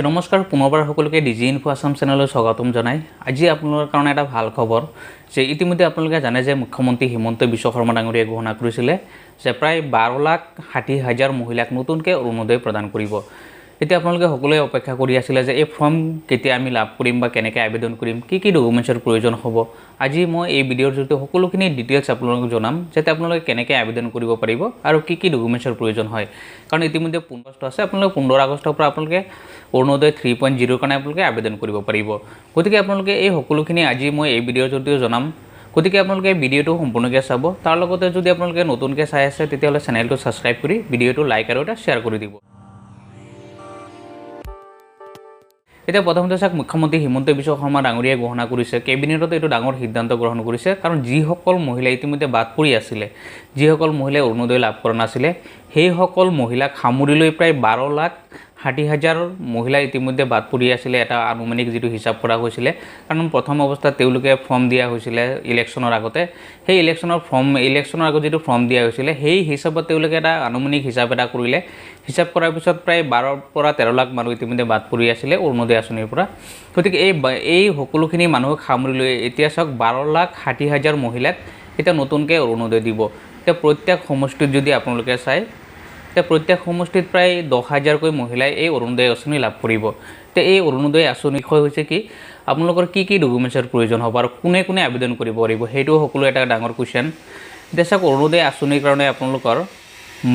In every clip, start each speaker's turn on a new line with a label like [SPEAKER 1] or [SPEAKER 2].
[SPEAKER 1] নমস্কাৰ পুনৰবাৰ সকলোকে ডিজি ইনফো আসাম চেনেললৈ স্বাগতম জনাই আজি আপোনালোকৰ কাৰণে এটা ভাল খবৰ যে ইতিমধ্যে আপোনালোকে জানে যে মুখ্যমন্ত্ৰী হিমন্ত বিশ্ব শৰ্মা ডাঙৰীয়াই ঘোষণা কৰিছিল যে প্ৰায় 12,60,000 মহিলাক নতুনকৈ অৰুণোদয় প্ৰদান কৰিব। এতিয়া আপোনালোকে সকলোৱে অপেক্ষা কৰি আছিল যে এই ফৰ্ম কেতিয়া আমি লাভ কৰিম বা কেনেকৈ আবেদন কৰিম, কি ডকুমেণ্টছৰ প্ৰয়োজন হ'ব। আজি মই এই ভিডিঅ'ৰ জৰিয়তে সকলোখিনি ডিটেইলছ আপোনালোকক জনাম যাতে আপোনালোকে কেনেকৈ আবেদন কৰিব পাৰিব আৰু কি ডকুমেণ্টছৰ প্ৰয়োজন হয়। কাৰণ ইতিমধ্যে 15 আগষ্ট আছে, আপোনালোকে 15 আগষ্টৰ পৰা আপোনালোকে অৰুণোদয় 3.0 কাৰণে আপোনালোকে আবেদন কৰিব পাৰিব। গতিকে আপোনালোকে এই সকলোখিনি আজি মই এই ভিডিঅ'ৰ জৰিয়তে জনাম। গতিকে আপোনালোকে ভিডিঅ'টো সম্পূৰ্ণকৈ চাব। তাৰ লগতে যদি আপোনালোকে নতুনকৈ চাই আছে তেতিয়াহ'লে চেনেলটো ছাবস্ক্ৰাইব কৰি ভিডিঅ'টো লাইক আৰু এটা শ্বেয়াৰ কৰি দিব। এতিয়া প্ৰথমতে চাওক, মুখ্যমন্ত্ৰী হিমন্ত বিশ্ব শৰ্মা ডাঙৰীয়াই ঘোষণা কৰিছে, কেবিনেটত এইটো ডাঙৰ সিদ্ধান্ত গ্ৰহণ কৰিছে। কাৰণ যিসকল মহিলা ইতিমধ্যে বাদ পৰি আছিলে, যিসকল মহিলাই অৰুণোদয় লাভ কৰা নাছিলে, সেইসকল মহিলাক সামৰি লৈ প্ৰায় 12,60,000 মহিলা ইতিমধ্যে বাদ পৰি আছিলে। এটা আনুমানিক যিটো হিচাপ কৰা হৈছিলে, কাৰণ প্ৰথম অৱস্থাত তেওঁলোকে ফৰ্ম দিয়া হৈছিলে ইলেকশ্যনৰ আগতে। সেই ইলেকশ্যনৰ আগত যিটো ফৰ্ম দিয়া হৈছিলে সেই হিচাপত তেওঁলোকে এটা আনুমানিক হিচাপ এটা কৰিলে। হিচাপ কৰাৰ পিছত প্ৰায় 12 পৰা 13 লাখ মানুহ ইতিমধ্যে বাদ পৰি আছিলে অৰুণোদয় আঁচনিৰ পৰা। গতিকে এই সকলোখিনি মানুহক সামৰি লৈ এতিয়া চাওক 12,60,000 মহিলাক এতিয়া নতুনকৈ অৰুণোদয় দিব। এতিয়া প্ৰত্যেক সমষ্টিত যদি আপোনালোকে চায়, এতিয়া প্ৰত্যেক সমষ্টিত প্ৰায় 10,000কৈ মহিলাই এই অৰুণোদয় আঁচনি লাভ কৰিব। এতিয়া এই অৰুণোদয় আঁচনিৰ বিষয় হৈছে কি, আপোনালোকৰ কি ডকুমেণ্টছৰ প্ৰয়োজন হ'ব আৰু কোনে আবেদন কৰিব পাৰিব, সেইটো সকলো এটা ডাঙৰ কুৱেশ্যন। এতিয়া চাওক, অৰুণোদয় আঁচনিৰ কাৰণে আপোনালোকৰ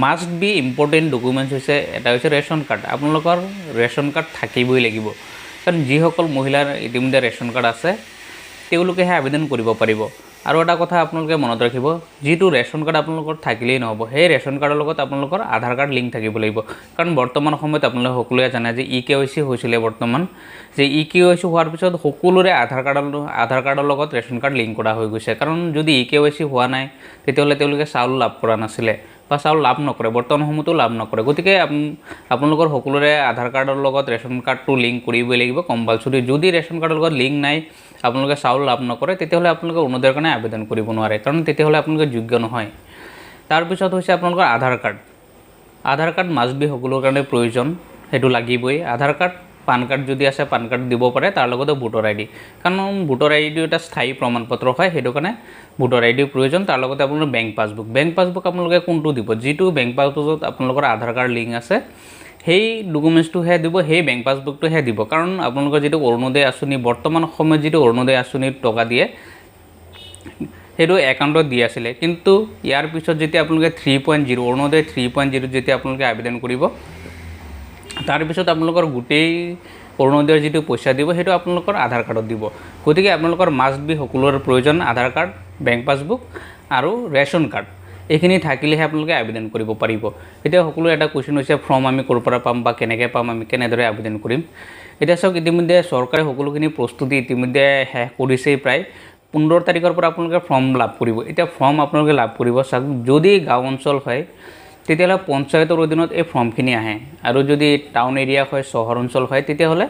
[SPEAKER 1] মাষ্ট বি ইম্পৰ্টেণ্ট ডকুমেণ্টছ হৈছে, এটা হৈছে ৰেচন কাৰ্ড। আপোনালোকৰ ৰেচন কাৰ্ড থাকিবই লাগিব। কাৰণ যিসকল মহিলাৰ ইতিমধ্যে ৰেচন কাৰ্ড আছে তেওঁলোকেহে আবেদন কৰিব পাৰিব। আৰু এটা কথা আপোনালোকে মনত ৰাখিব, যিটো ৰেচন কাৰ্ড আপোনালোকৰ থাকিলেই নহ'ব, সেই ৰেচন কাৰ্ডৰ লগত আপোনালোকৰ আধাৰ কাৰ্ড লিংক থাকিব লাগিব। কাৰণ বৰ্তমান সময়ত আপোনালোকে সকলোৱে জানে যে EKYC হৈছিলে বৰ্তমান, যে EKYC হোৱাৰ পিছত সকলোৰে আধাৰ কাৰ্ডৰ লগত ৰেচন কাৰ্ড লিংক কৰা হৈ গৈছে। কাৰণ যদি EKYC হোৱা নাই তেতিয়াহ'লে তেওঁলোকে চাউল লাভ কৰা নাছিলে বা চাউল লাভ নকৰে, বৰ্তমান সময়তো লাভ নকৰে। গতিকে আপোনালোকৰ সকলোৰে আধাৰ কাৰ্ডৰ লগত ৰেচন কাৰ্ডটো লিংক কৰিবই লাগিব কম্পালচৰি। যদি ৰেচন কাৰ্ডৰ লগত লিংক নাই, আপোনালোকে চাউল লাভ নকৰে, তেতিয়াহ'লে আপোনালোকে অৰুণোদয়ৰ কাৰণে আবেদন কৰিব নোৱাৰে, কাৰণ তেতিয়াহ'লে আপোনালোকে যোগ্য নহয়। তাৰপিছত হৈছে আপোনালোকৰ Aadhaar card. Aadhaar card must be সকলোৰ কাৰণে প্ৰয়োজন, সেইটো লাগিবই। আধাৰ কাৰ্ড, পান কাৰ্ড যদি আছে পান কাৰ্ড দিব পাৰে, তাৰ লগতে ভোটাৰ ID। কাৰণ ভোটাৰ ID এটা স্থায়ী প্ৰমাণ পত্ৰ হয়, সেইটো কাৰণে ভোটাৰ ID প্ৰয়োজন। তাৰ লগতে আপোনালোকৰ বেংক পাছবুক আপোনালোকে কোনটো দিব, যিটো বেংক পাছবুকত আপোনালোকৰ আধাৰ কাৰ্ড লিংক আছে সেই ডকুমেণ্টছটোহে দিব, সেই বেংক পাছবুকটোহে দিব। কাৰণ আপোনালোকৰ যিটো অৰুণোদয় আঁচনি, বৰ্তমান সময়ত যিটো অৰুণোদয় আঁচনিত টকা দিয়ে সেইটো একাউণ্টত দি আছিলে, কিন্তু ইয়াৰ পিছত যেতিয়া আপোনালোকে 3.0 অৰুণোদয় 3.0 যেতিয়া আপোনালোকে আবেদন কৰিব, তাৰপিছত আপোনালোকৰ গোটেই অৰুণোদয়ৰ যিটো পইচা দিব সেইটো আপোনালোকৰ আধাৰ কাৰ্ডত দিব। গতিকে আপোনালোকৰ মাষ্ট বি সকলোৰে প্ৰয়োজন আধাৰ কাৰ্ড, বেংক পাছবুক আৰু ৰেচন কাৰ্ড। এইখিনি থাকিলেহে আপোনালোকে আবেদন কৰিব পাৰিব। এতিয়া সকলো এটা কুৱেশ্যন হৈছে, ফৰ্ম আমি ক'ৰ পৰা পাম বা কেনেকৈ পাম, আমি কেনেদৰে আবেদন কৰিম। এতিয়া চাওক, ইতিমধ্যে চৰকাৰে সকলোখিনি প্ৰস্তুতি ইতিমধ্যে শেষ কৰিছেই। প্ৰায় 15 তাৰিখৰ পৰা আপোনালোকে ফৰ্ম লাভ কৰিব। এতিয়া ফৰ্ম আপোনালোকে লাভ কৰিব, চাওক, যদি গাঁও অঞ্চল হয় তেতিয়াহ'লে পঞ্চায়তৰ অধীনত এই ফৰ্মখিনি আহে, আৰু যদি টাউন এৰিয়া হয়, চহৰ অঞ্চল হয়, তেতিয়াহ'লে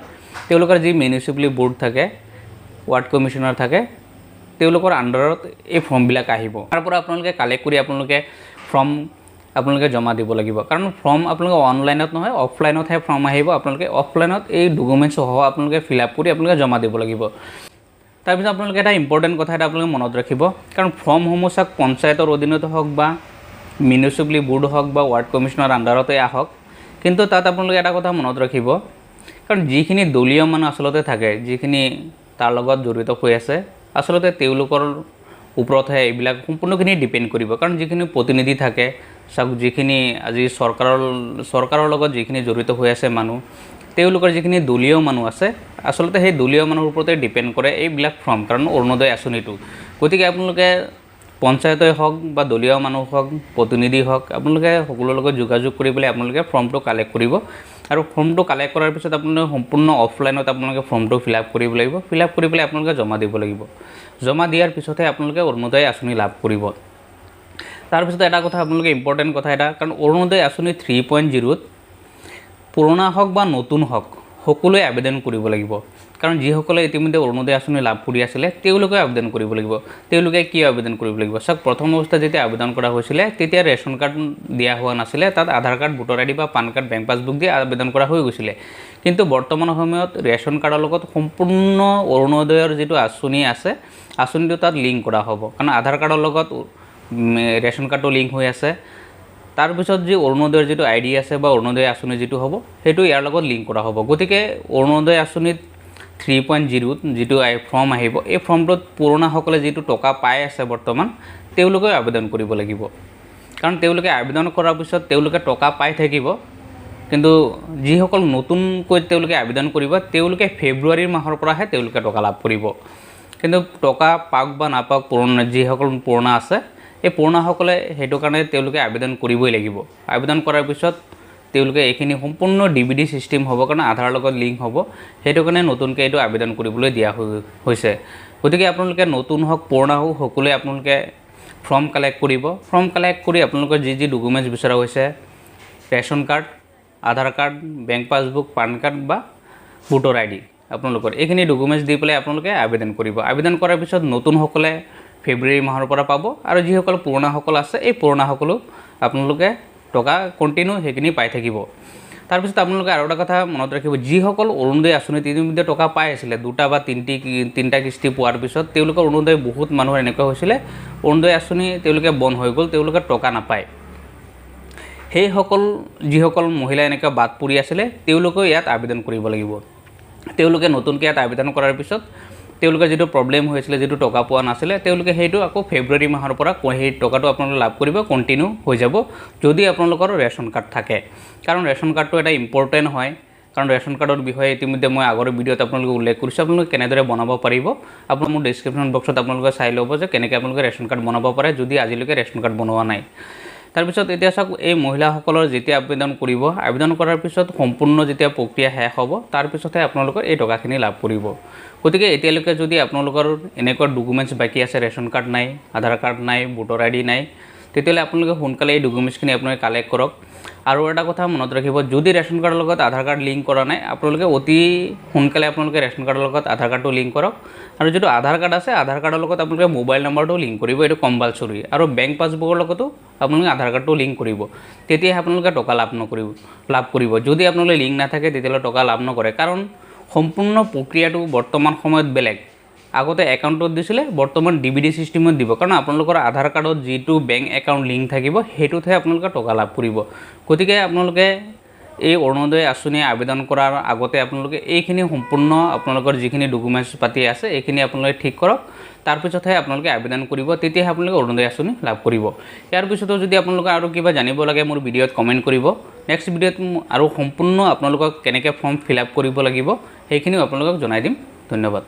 [SPEAKER 1] তেওঁলোকৰ যি মিউনিচিপালিটি বৰ্ড থাকে, ৱাৰ্ড কমিশ্যনাৰ থাকে, তেওঁলোকৰ আণ্ডাৰত এই ফৰ্মবিলাক আহিব। তাৰ পৰা আপোনালোকে কালেক্ট কৰি আপোনালোকে জমা দিব লাগিব। কাৰণ ফৰ্ম আপোনালোকে অনলাইনত নহয়, অফলাইনতহে ফৰ্ম আহিব। আপোনালোকে অফলাইনত এই ডকুমেণ্টছসহ আপোনালোকে ফিল আপ কৰি আপোনালোকে জমা দিব লাগিব। তাৰপিছত আপোনালোকে এটা ইম্পৰ্টেণ্ট কথা এটা আপোনালোকে মনত ৰাখিব, কাৰণ ফৰ্মসমূহ চাওক পঞ্চায়তৰ অধীনতে হওক বা মিউনিচিপালিটি বৰ্ড হওক বা ৱাৰ্ড কমিশ্যনাৰ আণ্ডাৰতে আহক, কিন্তু তাত আপোনালোকে এটা কথা মনত ৰাখিব, কাৰণ যিখিনি দলীয় মানুহ আচলতে থাকে, যিখিনি তাৰ লগত জড়িত হৈ আছে, আচলতে তেওঁলোকৰ ওপৰতহে এইবিলাক সম্পূৰ্ণখিনি ডিপেণ্ড কৰিব। কাৰণ যিখিনি প্ৰতিনিধি থাকে, চাওক, যিখিনি আজি চৰকাৰৰ লগত যিখিনি জড়িত হৈ আছে মানুহ, তেওঁলোকৰ যিখিনি দলীয় মানুহ আছে, আচলতে সেই দলীয় মানুহৰ ওপৰতে ডিপেণ্ড কৰে এইবিলাক ফৰ্ম, কাৰণ অৰুণোদয় আঁচনিটো। গতিকে আপোনালোকে পঞ্চায়তে হওক বা দলীয় মানুহ হওক, প্ৰতিনিধি হওক, আপোনালোকে সকলোৰ লগত যোগাযোগ কৰি পেলাই আপোনালোকে ফৰ্মটো কালেক্ট কৰিব। আৰু ফৰ্মটো কালেক্ট কৰাৰ পিছত আপোনালোকে সম্পূৰ্ণ অফলাইনত আপোনালোকে ফৰ্মটো ফিল আপ কৰিব লাগিব। ফিল আপ কৰি পেলাই আপোনালোকে জমা দিব লাগিব। জমা দিয়াৰ পিছতহে আপোনালোকে অৰুণোদয় আঁচনি লাভ কৰিব। তাৰপিছত এটা কথা আপোনালোকে ইম্পৰ্টেণ্ট কথা এটা, কাৰণ অৰুণোদয় আঁচনি 3.0ত পুৰণা হওক বা নতুন হওক সকলোৱে আবেদন কৰিব লাগিব। কাৰণ যিসকলে ইতিমধ্যে অৰুণোদয় আঁচনি লাভ কৰি আছিলে তেওঁলোকে আবেদন কৰিব লাগিব। তেওঁলোকে কি আবেদন কৰিব লাগিব? চাওক, প্ৰথম অৱস্থাত যেতিয়া আবেদন কৰা হৈছিলে তেতিয়া ৰেচন কাৰ্ড দিয়া হোৱা নাছিলে, তাত আধাৰ কাৰ্ড, ভোটাৰ আইডি বা পান কাৰ্ড, বেংক পাছবুক দিয়ে আবেদন কৰা হৈ গৈছিলে। কিন্তু বৰ্তমান সময়ত ৰেচন কাৰ্ডৰ লগত সম্পূৰ্ণ অৰুণোদয়ৰ যিটো আঁচনি আছে, আঁচনিটো তাত লিংক কৰা হ'ব, কাৰণ আধাৰ কাৰ্ডৰ লগত ৰেচন কাৰ্ডটো লিংক হৈ আছে। তাৰপিছত যি অৰুণোদয়ৰ যিটো আইডি আছে বা অৰুণোদয় আঁচনি যিটো হ'ব সেইটো ইয়াৰ লগত লিংক কৰা হ'ব। গতিকে অৰুণোদয় আঁচনিত 3.0 যিটো ফৰ্ম আহিব, এই ফৰ্মটোত পুৰণাসকলে যিটো টকা পাই আছে বৰ্তমান, তেওঁলোকে আবেদন কৰিব লাগিব। কাৰণ তেওঁলোকে আবেদন কৰাৰ পিছত তেওঁলোকে টকা পাই থাকিব, কিন্তু যিসকল নতুনকৈ তেওঁলোকে আবেদন কৰিব তেওঁলোকে ফেব্ৰুৱাৰী মাহৰ পৰাহে তেওঁলোকে টকা লাভ কৰিব। কিন্তু টকা পাওক বা নাপাওক, যিসকল পুৰণা আছে এই পুৰণাসকলে সেইটো কাৰণে তেওঁলোকে আবেদন কৰিবই লাগিব। আবেদন কৰাৰ পিছত তেওঁলোকে এইখিনি সম্পূৰ্ণ DVD চিষ্টেম হ'ব, কাৰণ আধাৰৰ লগত লিংক হ'ব, সেইটো কাৰণে নতুনকৈ এইটো আবেদন কৰিবলৈ দিয়া হৈছে। গতিকে আপোনালোকে নতুন হওক পুৰণা হওক সকলোৱে আপোনালোকে ফৰ্ম কালেক্ট কৰিব। ফৰ্ম কালেক্ট কৰি আপোনালোকৰ যি ডকুমেণ্টছ বিচৰা হৈছে, ration card, Aadhaar card, bank passbook, PAN card বা ভোটাৰ আইডি, আপোনালোকৰ এইখিনি ডকুমেণ্টছ দি পেলাই আপোনালোকে আবেদন কৰিব। আবেদন কৰাৰ পিছত নতুনসকলে ফেব্ৰুৱাৰী মাহৰ পৰা পাব, আৰু যিসকল পুৰণাসকল আছে এই পুৰণাসকলো আপোনালোকে টকা কণ্টিনিউ সেইখিনি পাই থাকিব। তাৰপিছত আপোনালোকে আৰু এটা কথা মনত ৰাখিব, যিসকল অৰুণোদয় আঁচনিত ইতিমধ্যে টকা পাই আছিলে, দুটা বা তিনিটা কিস্তি পোৱাৰ পিছত তেওঁলোকৰ অৰুণোদয় বহুত মানুহৰ এনেকুৱা হৈছিলে অৰুণোদয় আঁচনি তেওঁলোকে বন্ধ হৈ গ'ল, তেওঁলোকে টকা নাপায়। যিসকল মহিলা এনেকুৱা বাদ পৰি আছিলে তেওঁলোকেও ইয়াত আবেদন কৰিব লাগিব। তেওঁলোকে নতুনকৈ ইয়াত আবেদন কৰাৰ পিছত তেওঁলোকৰ যিটো প্ৰব্লেম হৈছিলে, যিটো টকা পোৱা নাছিলে, তেওঁলোকে সেইটো আকৌ ফেব্ৰুৱাৰী মাহৰ পৰা সেই টকাটো আপোনালোকে লাভ কৰিব, কণ্টিনিউ হৈ যাব, যদি আপোনালোকৰ ৰেচন কাৰ্ড থাকে। কাৰণ ৰেচন কাৰ্ডটো এটা ইম্পৰ্টেণ্ট হয়, কাৰণ ৰেচন কাৰ্ডৰ বিষয়ে ইতিমধ্যে মই আগৰ ভিডিঅ'ত আপোনালোকে উল্লেখ কৰিছোঁ। আপোনালোকে কেনেদৰে বনাব পাৰিব আপোনালোকে মোৰ ডেছক্ৰিপশ্যন বক্সত আপোনালোকে চাই ল'ব যে কেনেকৈ আপোনালোকে ৰেচন কাৰ্ড বনাব পাৰে, যদি আজিলৈকে ৰেচন কাৰ্ড বনোৱা নাই। তাৰপিছত এতিয়া চাওক, এই মহিলাসকলৰ যেতিয়া আবেদন কৰিব, আবেদন কৰাৰ পিছত সম্পূৰ্ণ যেতিয়া প্ৰক্ৰিয়া শেষ হ'ব, তাৰপিছতহে আপোনালোকৰ এই টকাখিনি লাভ কৰিব। গতিকে এতিয়ালৈকে যদি আপোনালোকৰ এনেকুৱা ডকুমেণ্টছ বাকী আছে, ৰেচন কাৰ্ড নাই, আধাৰ কাৰ্ড নাই, ভোটাৰ আইডি নাই, তেতিয়াহ'লে আপোনালোকে সোনকালে এই ডকুমেণ্টছখিনি আপোনালোকে কালেক্ট কৰক। আৰু এটা কথা মনত ৰাখিব, যদি ৰেচন কাৰ্ডৰ লগত আধাৰ কাৰ্ড লিংক কৰা নাই, আপোনালোকে অতি সোনকালে আপোনালোকে ৰেচন কাৰ্ডৰ লগত আধাৰ কাৰ্ডটো লিংক কৰক। আৰু যিটো আধাৰ কাৰ্ড আছে, আধাৰ কাৰ্ডৰ লগত আপোনালোকে মোবাইল নম্বৰটো লিংক কৰিব, এইটো কম্পালচৰি। আৰু বেংক পাছবুকৰ লগতো আপোনালোকে আধাৰ কাৰ্ডটো লিংক কৰিব, তেতিয়াহে আপোনালোকে টকা লাভ কৰিব। যদি আপোনালোকে লিংক নাথাকে তেতিয়াহ'লে টকা লাভ নকৰে, কাৰণ সম্পূৰ্ণ প্ৰক্ৰিয়াটো বৰ্তমান সময়ত বেলেগ। আগতে একাউণ্টত দিছিলে, বৰ্তমান DVD চিষ্টেমত দিব, কাৰণ আপোনালোকৰ আধাৰ কাৰ্ডত যিটো বেংক একাউণ্ট লিংক থাকিব সেইটোতহে আপোনালোকে টকা লাভ কৰিব। গতিকে আপোনালোকে এই অৰুণোদয় আঁচনি আবেদন কৰাৰ আগতে আপোনালোকে এইখিনি সম্পূৰ্ণ আপোনালোকৰ যিখিনি ডকুমেণ্টছ পাতি আছে এইখিনি আপোনালোকে ঠিক কৰক, তাৰপিছতহে আপোনালোকে আবেদন কৰিব, তেতিয়াহে আপোনালোকে অৰুণোদয় আঁচনি লাভ কৰিব। ইয়াৰ পিছতো যদি আপোনালোকে আৰু কিবা জানিব লাগে মোৰ ভিডিঅ'ত কমেণ্ট কৰিব। নেক্সট ভিডিঅ'ত আৰু সম্পূৰ্ণ আপোনালোকক কেনেকৈ ফৰ্ম ফিল আপ কৰিব লাগিব সেইখিনিও আপোনালোকক জনাই দিম। ধন্যবাদ।